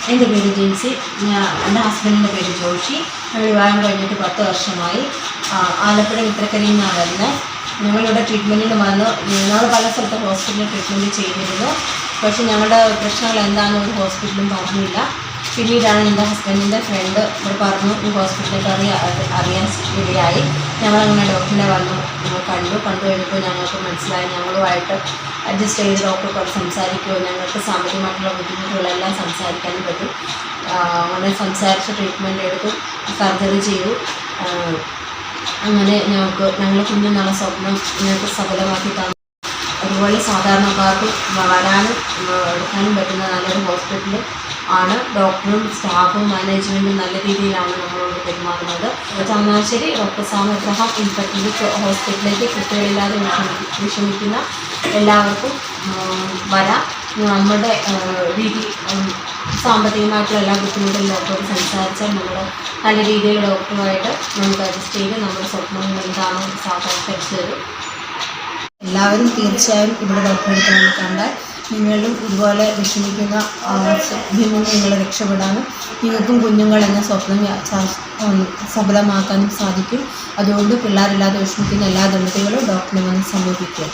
എൻ്റെ പേര് ജെൻസി. എൻ്റെ ഹസ്ബൻഡിൻ്റെ പേര് ജോഷി. ഞങ്ങൾ വിവാഹം കഴിഞ്ഞിട്ട് 10 വർഷമായി. ആലപ്പുഴ മിത്രക്കരയിൽ നിന്നാണ് വരുന്നത്. ഞങ്ങളിവിടെ ട്രീറ്റ്മെൻറ്റിന് വന്നു. ഞങ്ങൾ പല സ്ഥലത്ത് ഹോസ്പിറ്റലിൽ ട്രീറ്റ്മെൻറ്റ് ചെയ്തിരുന്നു. പക്ഷേ ഞങ്ങളുടെ പ്രശ്നങ്ങൾ എന്താണെന്ന് ഒരു ഹോസ്പിറ്റലും പറഞ്ഞില്ല. പിന്നീടാണ് എൻ്റെ ഹസ്ബൻഡിൻ്റെ ഫ്രണ്ട് ഇവിടെ പറഞ്ഞു, ഈ ഹോസ്പിറ്റലിലേക്ക് അറിയാൻ ഇടയായി. ഞങ്ങളങ്ങനെ ഡോക്ടറിനെ വന്നു കണ്ടു കഴിഞ്ഞപ്പോൾ ഞങ്ങൾക്ക് മനസ്സിലായി, ഞങ്ങളുമായിട്ട് അഡ്ജസ്റ്റ് ചെയ്ത് ഡോക്ടറോട് സംസാരിക്കുമോ, ഞങ്ങൾക്ക് സാമ്പത്തികമായിട്ടുള്ള ബുദ്ധിമുട്ടുകളെല്ലാം സംസാരിക്കാനും പറ്റും. അങ്ങനെ സംസാരിച്ച് ട്രീറ്റ്മെൻറ്റ് എടുത്തു, സർജറി ചെയ്തു. അങ്ങനെ ഞങ്ങൾ കുഞ്ഞുനാളെ സ്വപ്നം ഞങ്ങൾക്ക് സഫലമാക്കി തന്നു. അതുപോലെ സാധാരണക്കാർക്ക് വരാനും എടുക്കാനും പറ്റുന്ന നല്ലൊരു ഹോസ്പിറ്റൽ ആണ്. ഡോക്ടറും സ്റ്റാഫും മാനേജ്മെൻറ്റും നല്ല രീതിയിലാണ് നമ്മളോട് പെരുമാറുന്നത്. Changanassery doctor Sam Abraham infective ഹോസ്പിറ്റലിലേക്ക് കുട്ടികളില്ലാതെ വിഷമിക്കുന്ന എല്ലാവർക്കും വരാം. നമ്മുടെ രീതി സാമ്പത്തികമായിട്ടുള്ള എല്ലാ ബുദ്ധിമുട്ടും ഡോക്ടറോട് സംസാരിച്ചാൽ നമ്മൾ നല്ല രീതിയിൽ ഡോക്ടറുമായിട്ട് നമുക്ക് അഡ്ജസ്റ്റ് ചെയ്ത് നമ്മുടെ സ്വപ്നങ്ങൾ എന്താണോ സാക്ഷാത്കരിച്ചു തരും. എല്ലാവരും തീർച്ചയായും ഇവിടെ ഡോക്ടറെ അടുത്ത് കണ്ടാൽ നിങ്ങളും ഇതുപോലെ വിഷമിക്കുന്ന ഇതിൽ നിന്ന് നിങ്ങൾ രക്ഷപ്പെടാനും നിങ്ങൾക്കും കുഞ്ഞുങ്ങൾ എന്ന സ്വപ്നം സഫലമാക്കാനും സാധിക്കും. അതുകൊണ്ട് പിള്ളേരില്ലാതെ വിഷമിക്കുന്ന എല്ലാ ദമ്പതികളും ഡോക്ടറെ വന്ന് സമീപിക്കുക.